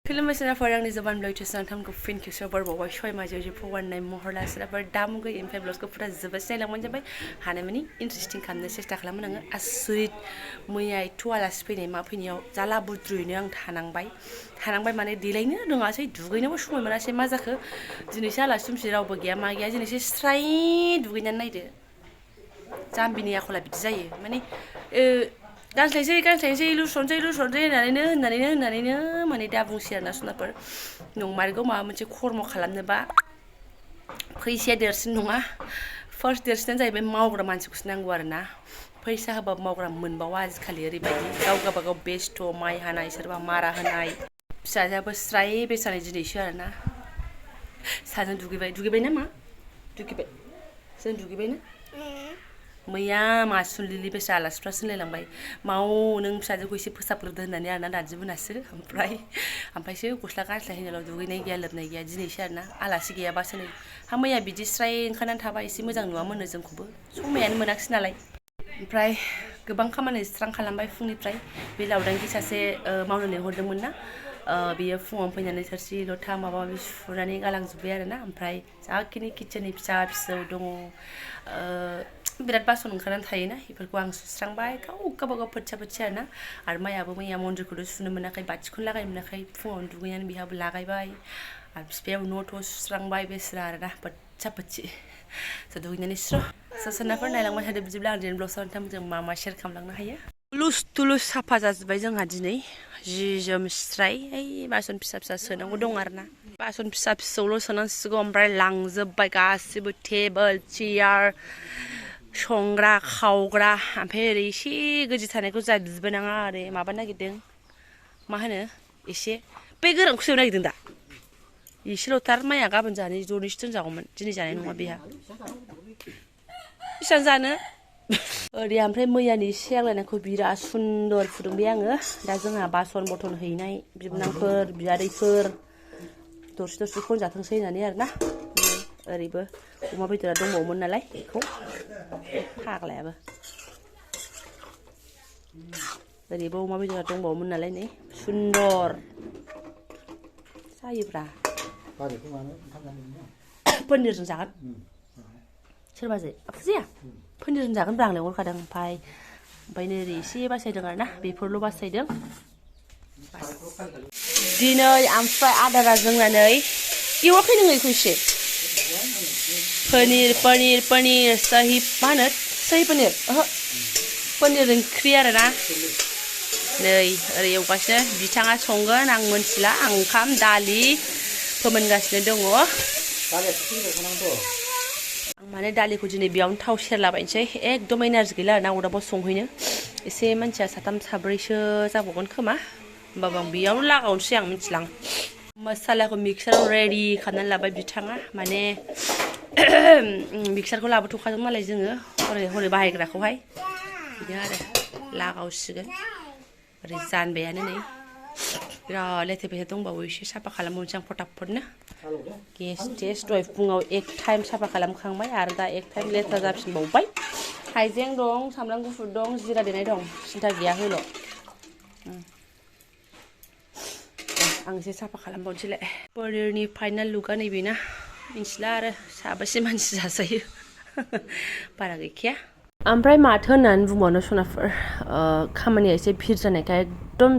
खुलुमबाय सोरनाफोर आंनि जबानब्लग नोंथांमोनखौ फिन खेबसेयाव बरबावबाय सय माजेयाव फवारनाय महरला सोरनाफोर दामुगै ओमफ्राय ब्लगखौ फुरा जोबोद नायलांबानो जाबाय हानायमानि इन्टारेस्टिं खालामनो सेस्था खालामो आङो आसुरित मैया एथ' आलासि फैनाय मा फैनायाव जाला बुद्रुयैनो आं थानांबाय माने देलायनो रोङासै दुगैनोबो समाय मोनासै मा जाखो दिनैसो आलासि दुमसि रावबो गैया मा गैया दिनैसो स्राय दुगैनानै नायदो जाम्बिनि आखला बिदि जायो माने गानस्लायनोसै लुस्रनोसै होननानैनो माने दा बुंसै आरोना सोरनाफोर नंमारगौ माबा मोनसे खर्म खालामनोबा फैसाया देरसिन नङा फार्स्ट देरसिनानो जाहैबाय मावग्रा मानसिखौसो नांगौ आरोना फैसा होबाबो मावग्रा मोनबावा आजिखालि ओरैबायदि गावगाबागाव बेस्थ' माइ हानाय सोरबा मारा होनाय फिसाजोआबो स्राय बेसानाय दिनैसो आरोना साजों दुगैबाय ना मा दुगैबाय जों दुगैबायना मैया मासुलिलि बेसा आलासिफ्रा सोलायलांबाय माव नों फिसाजोखौ एसे फोसाबग्रोदो होननानै आरोना दानजो मोनासो ओमफ्रायसो गस्ला गानस्लायहैनायल' दुगैनाय गैया लोबनाय गैया दिनैसो आरोना आलासि गैयाबासो नै हा मैया बिदि स्राय ओंखारनानै थाबा एसे मोजां नुवामोननो जोंखौबो समायानो मोनाखिसै नालाय ओमफ्राय गोबां खामानि स्रां खालामबाय फुंनिफ्राय बे लावदांखि सासे मावनो लिंहरदोंमोन ना बियो फुङाव फैनानै थोरसि लथा माबा माबि सुनानै गालांजोब्बाय आरोना ओमफ्राय जाखिनि किटचेननि फिसा फिसौ दङ बिराद बासन ओंखारनानै थायोना बेफोरखौ आं सुस्रांबाय गावबागाव फोथिया आरोना आरो माइयाबो मैया मन्दिरखौथ' सुनो मोनाखै बाथिखौनो लागायनो मोनाखै फुङावनो दुगैनानै बिहाबो लागायबाय आरो बिफायाबो न'थ' सुस्रांबाय बेस्रा आरोना फोथि दुगैनानै सोरनाफोर नायलांबाय थादो बिदिब्ला आं दिनै ब्लगआव नोंथांमोनजों मा सेयार खालामलांनो हायो तुलुस साफा जाजोब्बाय जोंहा दिनै जि जोम स्राय बासन फिसा सोनांगौ दं आरोना बासन फिसौल' सोनांसिगौ ओमफ्राय लांजोब्बाय गासिबो टेबोल चियार संग्रा खावग्रा ओमफ्राय ओरै एसे गोदि थानायखौ जा बिबोनाङा ओरै माबा नागिरदों मा होनो एसे बे गोरानखौ सेव नागिरदों दा एसेल'थार माइया गाबोन जानो ज'नैसो दोनजागौमोन दिनै जानाय नङा बेहा बेसेबां जानो ओरै ओमफ्राय मैयानि एसे आग्लायनायखौ बिराद सुन्दर फुदुंबाय आङो दा जोंहा बासन बर्तन हैनाय बिबोनांफोर बियादैफोर दरसे खनजाथोंसै होननानै आरोना ओरैबो अमा बेदरा दंबावोमोन नालाय बेखौ फाग्लायाबो ओरैबो अमा बेदरा दंबावोमोन नालाय नै सुन्दर जायोब्रा पनिरजों जागोन सोरबा जाया पनिरजों जागोन ब्रा आं लेंहरखादों ओमफ्राय नै ओरै एसे बासायदों आरोना बेफोरल' बासायदों दिनै ओमफ्राय आदारा जोंना नै एवाखै नोङो बेखौ एसे पनिर सहि मा होनो सहि पनिर पनिर ओंख्रि आरोना नै ओरै एवगासिनो बिथाङा संगोन आं मोनथिला आं ओंखाम दालि फोमोनगासिनो दङ आं माने दालिखौ दिनै बेयावनो थाव सेरलाबायनोसै एकदम एनार्जि गैला आरोना अरदाबाव संहैनो एसे मानसिया साथाम साब्रैसो जाबावगोन खोमा होमबाबो आं बेयावनो लागावनोसै आं मिथिला मसालाखौ मिक्साराव रेडि खालामनानै लाबाय बिथाङा माने मिक्सारखौ लाबोथ'खादों नालाय जोङो हरै बाहायग्राखौहाय बिदिनो आरो लागावसिगोन ओरै जानबायानो नै बिराद लेथेर दंबावो एसे साफा खालामबावनोसै आं फटाफटनो गेस दहाय फुङाव एक टाइम साफा खालामखांबाय आरो दा एक टाइम लेथ्रा जाफिनबावबाय हाइजें दं सामब्राम गुफुर दं जिरा देनाय दं सिन्था गैया होल' आं एसे साफा खालामबावनोसैलाय पनिरनि फाइनाल लुकआ नैबेना मिथिला आरो साबेसे मानसि जाजायो बारा गैखाया ओमफ्राय माथो होननानै बुंबावनो सनाफोर खामानिया एसे भिर जानायखाय एकदम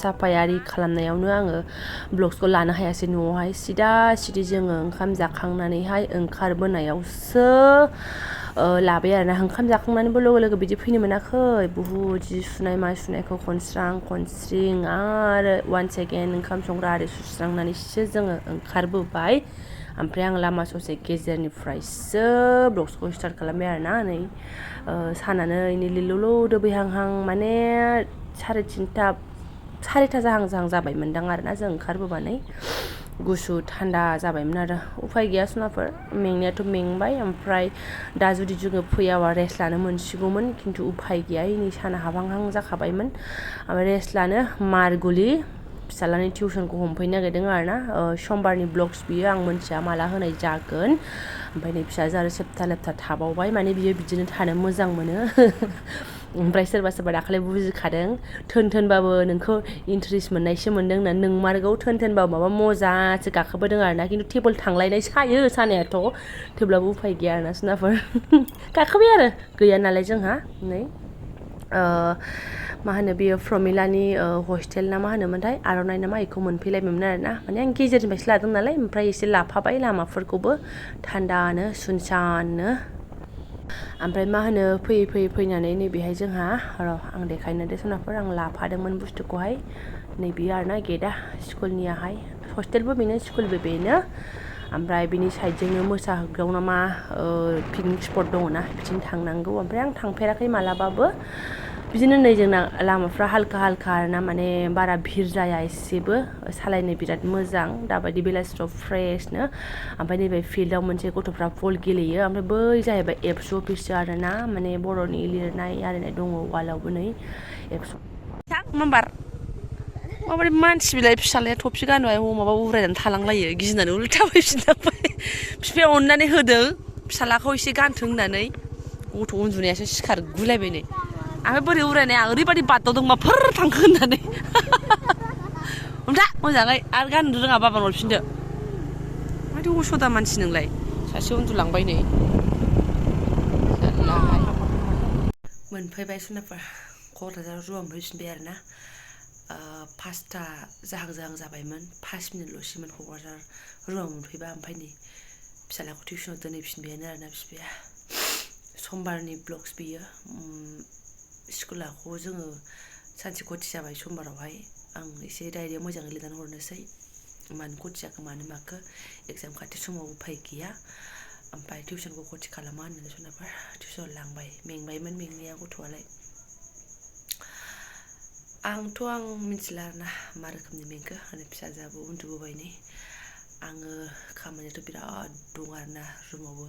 साफायारि खालामनायावनो आङो ब्लग्सखौ लानो हायासै न'आवहाय सिदा जोङो ओंखाम जाखांनानैहाय ओंखारबोनायावसो लाबाय आरोना ओंखाम जाखांनानैबो लोगो बिदि फैनो मोनाखै बुहुद जि सुनाय मा सुनायखौ खनस्रिं आरो वान्स एगेन ओंखाम संग्रा आरि सुस्रांनानैसो जोङो ओंखारबोबाय ओमफ्राय आं लामा ससे गेजेरनिफ्रायसो ब्लग्सखौ स्टार्ट खालामबाय आरोना नै सानानो लिलुलु दोबैहांहां माने 3:30 जाहां जाबायमोनदां आरोना जों ओंखारबोबानै गुसु थान्दा जाबायमोन आरो उफाय गैया सनाफोर मेंनायाथ' मेंबाय ओमफ्राय दा जुदि जोङो फैयाबा रेस्ट लानो मोनसिगौमोन खिन्थु उफाय गैया नै साना हाबहांहां जाखाबायमोन ओमफ्राय रेस्ट लानो मारगुलि फिसालानि टिउसनखौ हमफैनो नागिरदों आरोना समबारनि ब्लग्स बियो आं मोनथिया माला होनाय जागोन ओमफ्राय नै फिसाजो आरो सेबथा लेबथा थाबावबाय माने बियो बिदिनो थानो मोजां मोनो ओमफ्राय सोरबा सोरबा दाखालि बुजिखादों थोनबाबो नोंखौ इन्ट्रेस्ट मोननायसो मोनदों होनना नोंमारगौ थोनबाबो माबा मजासो गाखोबोदों आरोना खिन्थु टेबोल थांलायनाय सायो सानायाथ' थेवब्लाबो उफाय गैया आरोना सोनाफोर गाखोबाय आरो गैया नालाय जोंहा नै मा होनो बेयो प्रमिलानि हस्टेल ना मा होनोमोनथाय आर'नाइ ना मा बेखौ मोनफैलायबायमोन आरोना माने आं गेजेरनिफ्रायसो लादों नालाय ओमफ्राय एसे लाफाबाय लामाफोरखौबो थान्दानो सुनसाननो ओमफ्राय मा होनो फैनानै नैबेहाय जोंहा र' आं देखायनो दे सनाफोर आं लाफादोंमोन बुस्थुखौहाय नैबेयो आरोना गेटआ स्कुलनियाहाय हस्टेलबो बेनो स्कुलबो बेनो ओमफ्राय बिनि साइडजोंनो मोसाहैग्राव ना मा पिकनिक स्पट दङ ना बिथिं थांनांगौ ओमफ्राय आं थांफेराखै मालाबाबो बिदिनो नै जोंना लामाफ्रा हाल्का आरोना माने बारा भिर जाया एसेबो सालायनो बिराद मोजां दाबायदि बेलासिफ्राव फ्रेशनो ओमफ्राय नैबे फिल्डआव मोनसे गथ'फ्रा बल गेलेयो ओमफ्राय बै जाहैबाय एबसु अफिससो आरोना माने बर'नि लिरनाय आरिनाय दङ वालावबो नै एबसु माबार माबोरै मानसि बिलाइ फिसालाया थफि गानबाय माबा उरायनानै थालांलायो गिनानै उल्था फैफिनलांबाय बिफाया अननानै होदों फिसालाखौ एसे गानथों होननानै गथ' उन्दुनायासो सिखारगुलायबाय नै ओमफ्राय बोरै उरायनाया ओरैबायदि बादावदों मा फोर थांखो होननानै हमथा मोजाङै आरो गाननो रोङा बाबानो हरफिनदो माथो असदा मानसि नोंलाय सासे उन्दुलांबाय नै मोनफैबाय सोनाफोर क'क्राझार रुआव मोनफैफिनबाय आरोना 5था जाहां जाबायमोन 5 मिनिटल'सैमोन क'क्राझार रुआव मोनफैबा ओमफ्राय नै फिसालाखौ टिउसनाव दोनहैफिनबायानो आरोना बिफाया समबारनि ब्लग्स बियो स्कुलाखौ जोङो सानसे खथि जाबाय समबारावहाय आं एसे डायरियाव मोजाङै लिरनानै हरनोसै मानो खथि जाखो मानो माखो एगजाम खाथि समाव उफाय गैया ओमफ्राय टिउसनखौ खथि खालामा होननानै सोनाफोर टिउसनाव लांबाय मेंबायमोन मेंनाया गथ'आलाय आं मिथिला आरोना मा रोखोमनि मेंखो आरो फिसाजोआबो उन्दुबोबाय नै आङो खामानियाथ' बिराद दं आरोना रुमावबो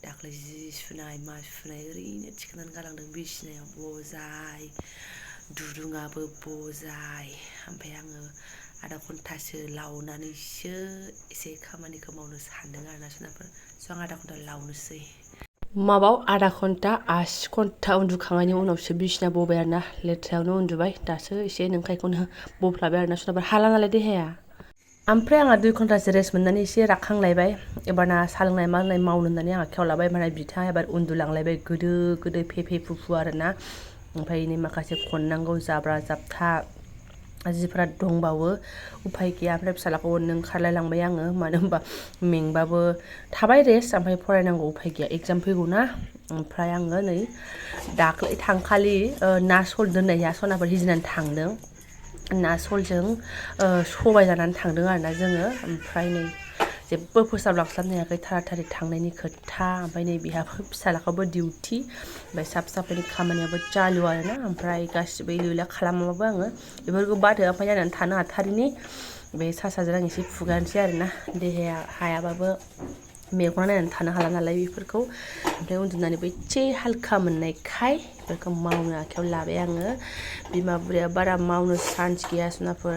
दाख्लै जि सुनाय मा सुनाय ओरैनो थिखोनानै गालांदों बिसिनायाव बजाय दुरुङाबो बजाय ओमफ्राय आङो आधा घन्टासो लावनानैसो एसे खामानिखौ मावनो सानदों आरोना सोनाफोर स' आं आधा घन्टा लावनोसै माबाव आधा घन्टा 80 घन्टा उन्दुखांनायनि उनावसो बिसिना बबाय आरोना लेथ्रायावनो उन्दुबाय दासो एसे नोंखायखौनो बफ्लाबाय आरोना सोनाफोर हाला नालाय देहाया ओमफ्राय आंहा 2 घन्टासो रेस्ट मोननानै एसे राखांलायबाय एबारना सा लोंनाय मा लोंनाय मावनो होननानै आं आखायाव लाबाय माने बिथा एबार उन्दुलांलायबाय गोदो फे फुफु आरोना ओमफ्राय नै माखासे खननांगौ जाब्रा जाबथा जिफ्रा दंबावो उफाय गैया ओमफ्राय फिसालाखौ अननो ओंखारलाय लांबाय आङो मानो होनबा मेंबाबो थाबाय रेस्ट ओमफ्राय फरायनांगौ उफाय गैया एगजाम फैगौ ना ओमफ्राय आङो नै दाख्लै थांखालि ना सल दोननाया सनाफोर हिजिनानै थांदों ना सलजों सबाय जानानै थांदों आरोना जोङो ओमफ्राय नै जेबो फोसाबलांस्लाबनो हायाखै थारा थांनायनि खोथा ओमफ्राय नै बेहाबो फिसालाखौबो डिउटि ओमफ्राय साफ साफायनि खामानियाबो चालु आरोना ओमफ्राय गासिबो गैला खालामाबाबो आङो बेफोरखौ बादो ओमफ्राय जानानै थानो हाथारिनि बे साजों आं एसे फुगारनोसै आरोना देहाया हायाबाबो मेगना नायनानै थानो हाला नालाय बेफोरखौ ओमफ्राय उन्दुनानैबो एसे हाल्का मोननायखाय बेफोरखौ मावनो आखायाव लाबाय आङो बिमा बुरैया बारा मावनो चान्स गैया सोनाफोर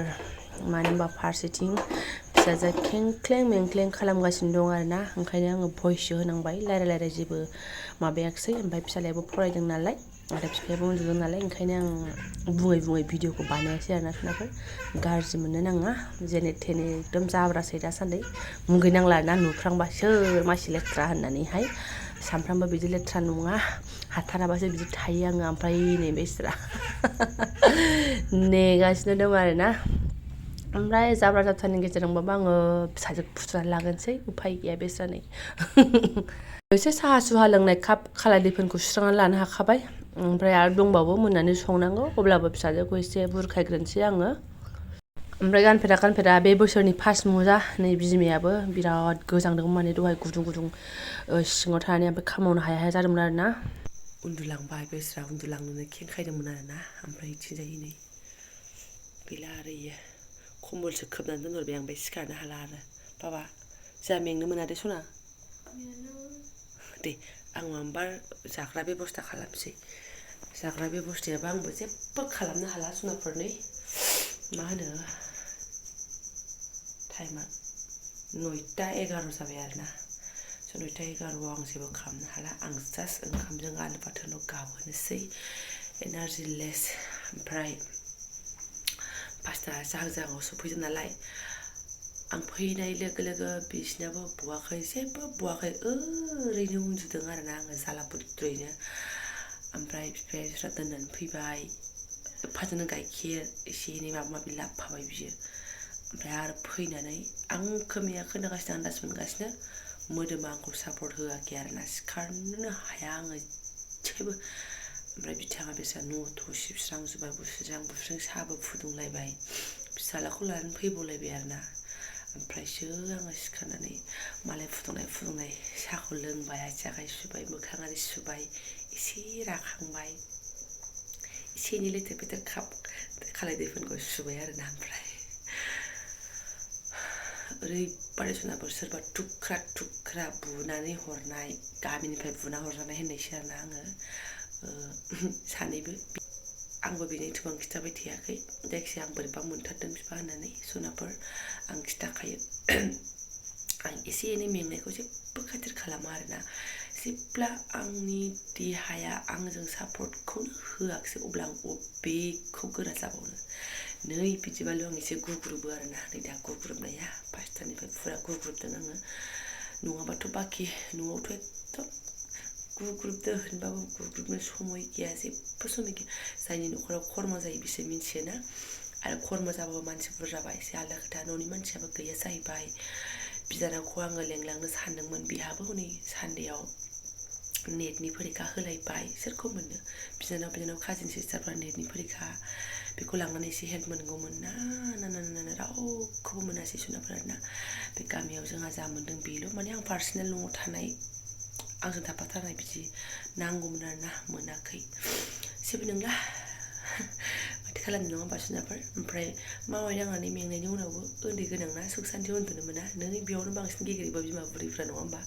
मानो होनबा फारसेथिं फिसाजोआ खेंख्लें मेंख्लें खालामगासिनो दं आरोना ओंखायनो आङो भइससो होनांबाय रायलाय जेबो माबायाखिसै ओमफ्राय फिसालायाबो फरायदों नालाय आरो बिफायाबो उन्दुदों नालाय ओंखायनो आं बुङै भिडिअखौ बानायासै आरोना सोनाफोर गाज्रि मोननो नाङा जेने थेने एकदम जाब्रासै दासान्दि मुगैनांला आरोना नुफ्रांबा सोर मानसि लेथ्रा होननानैहाय सानफ्रामबो बिदि लेथ्रा नङा हाथाराबासो बिदि थायो आङो ओमफ्राय नै बेस्रा नेगासिनो दं आरोना ओमफ्राय जाब्रा जाथारनि गेजेरजोंबाबो आङो फिसाजोखौ फुथुनानै लागोनसै उफाय गैया बेस्रा नै एसे साहा सुहा लोंनाय काप खालाय दैफोरखौ सुस्रांनानै लानो हाखाबाय ओमफ्राय आरो दंबावो मोनानि संनांगौ अब्लाबो फिसाजोखौ एसे बुरखायग्रोनोसै आङो ओमफ्राय गानफेरा बे बोसोरनि फार्स्ट मुजा नै बिमायाबो बिराद गोजांदों माने दहाय गुदुं सिङाव थानानै ओमफ्राय खामावनो हाया जादोंमोन आरोना उन्दुलांबाय बेस्रा उन्दुलांनोनो खेंखायदोंमोन आरोना ओमफ्राय इथिंजाय नै गैला आरो इयो खम्बलसो खोबनानै दोनहरबाय आं ओमफ्राय सिखारनो हाला आरो बाबा जोंहा मेंनो मोना दे सना दे आं माबा जाग्रा बेब'स्था खालामसै जाग्रा बेब'स्थायाबो आंबो जेबो खालामनो हाला सनाफोरनै मा होनो टाइमा 9ता 11 जाबाय आरोना स' 9ता 11 आं जेबो खालामनो हाला आं जास्ट ओंखामजों आलु बाथोनल' गाबहोनोसै एनार्जिलेस ओमफ्राय 5ता जाहां सफैदों नालाय आं फैनाय लोगो लोगो बिसिनाबो बुवाखै जेबो बुवाखै ओरैनो उन्दुदों आरोना आङो जालापुद्रैनो ओमफ्राय बिफाया बिस्रा दोननानै फैबाय एफाजोंनो गाइखेर एसे एनै माबा माबि लाबोफाबाय बियो ओमफ्राय आरो फैनानै आंखौ मैया खोनागासिनो आन्दाज मोनगासिनो मोदोमा आंखौ सापर्ट होआखै आरोना सिखारनोनो हाया आङो एसेबो ओमफ्राय बिथाङा बेसा न' सिबस्रांजोब्बाय बुस्रां साहाबो फुदुंलायबाय फिसालाखौ लानानै फैबावलायबाय आरोना ओमफ्रायसो आङो सिखारनानै मालाय फुदुंनाय साहाखौ लोंबाय आथिं आखाइ सुबाय मोखां आरि सुबाय एसे राखांबाय एसे एनै लेथेर फेथेर खालाय दैफोनखौ सुबाय आरोना ओमफ्राय ओरैबादि सोरनाबा सोरबा थुख्रा बुनानै हरनाय गामिनिफ्राय बुना हरजानाय होननायसो आरोना आङो सानैबो आंबो बेनो एथबां खिथाबाय थायाखै जायखिजाया आं बोरैबा मोनथारदों बिफा होननानै सनाफोर आं खिथाखायो आं एसे एनै मेंनायखौ जेबो खाथिर खालामा आरोना जेब्ला आंनि देहाया आंजों सापर्टखौनो होआखिसै अब्ला आं अबेखौ गोरा जाबावनो नै बिदिबाल' आं एसे गुग्रुबो आरोना नै दा गुग्रुबनाया 5तानिफ्राय फुरा गुग्रुबदों आङो नङाबाथ' बाखि न'आवथ' एकदम गुग्रुबदों होनबाबो गुग्रुबनो समय गैया जेबो समय गैया जायनि न'खराव खर्म जायो बिसोर मिन्थियोना आरो खर्म जाबाबो मानसि बुरजाबा एसे आलादा खोथा न'नि मानसियाबो गैया जाहैबाय बिनानावखौ आङो लेंलांनो सानदोंमोन बिहाबो हनै सानदेआव नेटनि फरिखा होलायबाय सोरखौ मोननो बिनानाव काजिन सिस्टारफ्रा नेटनि फरिखा बेखौ लांनानै एसे हेल्प मोनगौमोन ना रावखौबो मोनासै सुनाफोराना बे गामियाव जोंहा जा मोन्दों बेल' माने आं पार्सनेल न'आव थानाय आंजों थाफाथारनाय बिदि नांगौमोन आरोना मोनाखै जेबो नंला माथो खालामनो नङा होमबा सुनाफोर ओमफ्राय मावनाय दांनानै मेंनायनि उनावबो उन्दै गोनांना सुख सान्थियाव उन्दुनो मोना नै बेयावनो बांसिन गेगेरैबा बिमा बुरैफ्रा नङा होमबा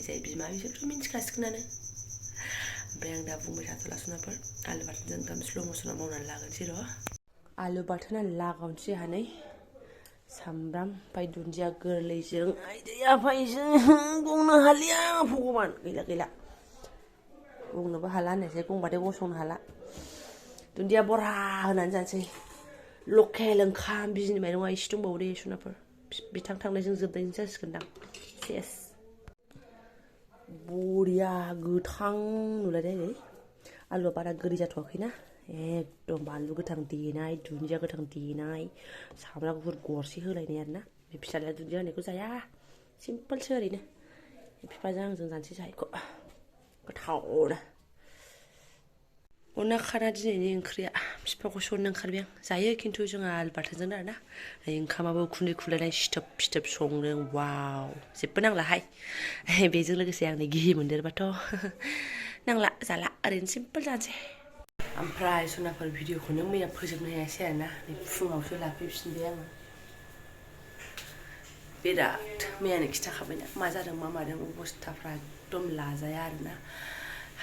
जाय बिमा बिसोरथ' मिन्थिखासिगोनानो ओमफ्राय आं दा बुंबाय थाथ'ला सुनाफोर आलु बाथोनजों ओंखाम स्ल' मसनाव मावनानै लागोनसै र' आलु बाथोना लागावनोसै हानै सामब्राम ओमफ्राय दुन्दिया गोरलैजों आइदै आफायजों गंनो हालिया भगबान गैला गंनोबो हाला होननायसै गंबाथाय गसंनो हाला दुन्दिया बरा होनानै जानोसै लकेल ओंखाम बिजिनि माइरंआ एसे दंबावो दे सुनाफोर बिथां थांनायजों जोबनायजों जासिगोनदां सेस बरिया गोथां नुलायलाय आलुआ बारा गोदै जाथ'वाखैना एकदम बानलु गोथां देनाय दुन्दिया गोथां देनाय सामब्राम गुफुर गरसे होलायनाय आरोना बे फिसालाया दुन्दिया होनायखौ जाया सिम्पोलसो ओरैनो बिफाजों आंजों जानोसै जाहायखौ गोथावनो अनला खाना दिनैनि ओंख्रिया बिफाखौ संनो ओंखारबाय आं जायो खिन्थु जोंहा आलु बाथोनजों आरोना ओंखामाबो उखुन्दै खुलायनाय सिथोब संदों वाव जेबो नांलाहाय बेजों लोगोसे आंनि गिहि मोनदेरबाथ' नांला जाला ओरैनो सिम्पोल जानोसै ओमफ्राय सनाफोर भिडिअखौनो मैया फोजोबनो हायासै आरोना फुङावसो लाफैफिनबाय आङो बिराद मैयानो खिथाखाबायना मा जादों मा मादों अबस्थाफ्रा एकदम लाजाया आरोना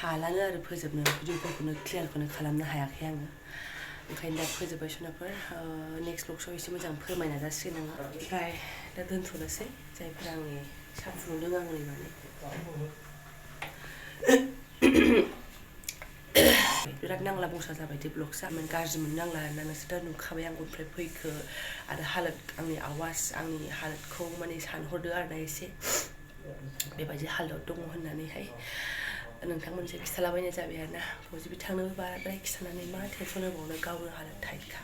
हालानो आरो फोजोबनो भिडिअफोरखौनो क्लियारखौनो खालामनो हायाखै आङो ओंखायनो दा फोजोबबाय सुनाफोर नेक्स्ट ब्लग्सआव एसे मोजां फोरमायना जासिगोन आङो ओमफ्राय दा दोनथ'नोसै जायफोरा आंनि साहा फुदुंदों आंनि माने बिराद नांला बंसा जाबाय दे ब्लग्सआ गाज्रि मोननो नांला आरोना नोंसोर दा नुखाबाय आं बबेनिफ्राय फैखो आरो हालोद आंनि आवाज आंनि हालोदखौ माने सानहरदो आरोना एसे बेबायदि हालोद दङ होननानैहाय नोंथांमोनसे खिथालाबायनाय जाबाय आरोना बयबो थांनोबो बाराद्राय खिथानानै मा टेनसन होबावनो गावनो हालोद टाइटखा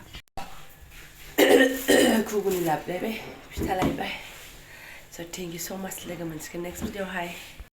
गुगुनि लाबोलायबाय फिथा लायबाय स' थेंक इउ स' माच लोगो मोनसिगोन नेक्स्ट भिडिअ'आवहाय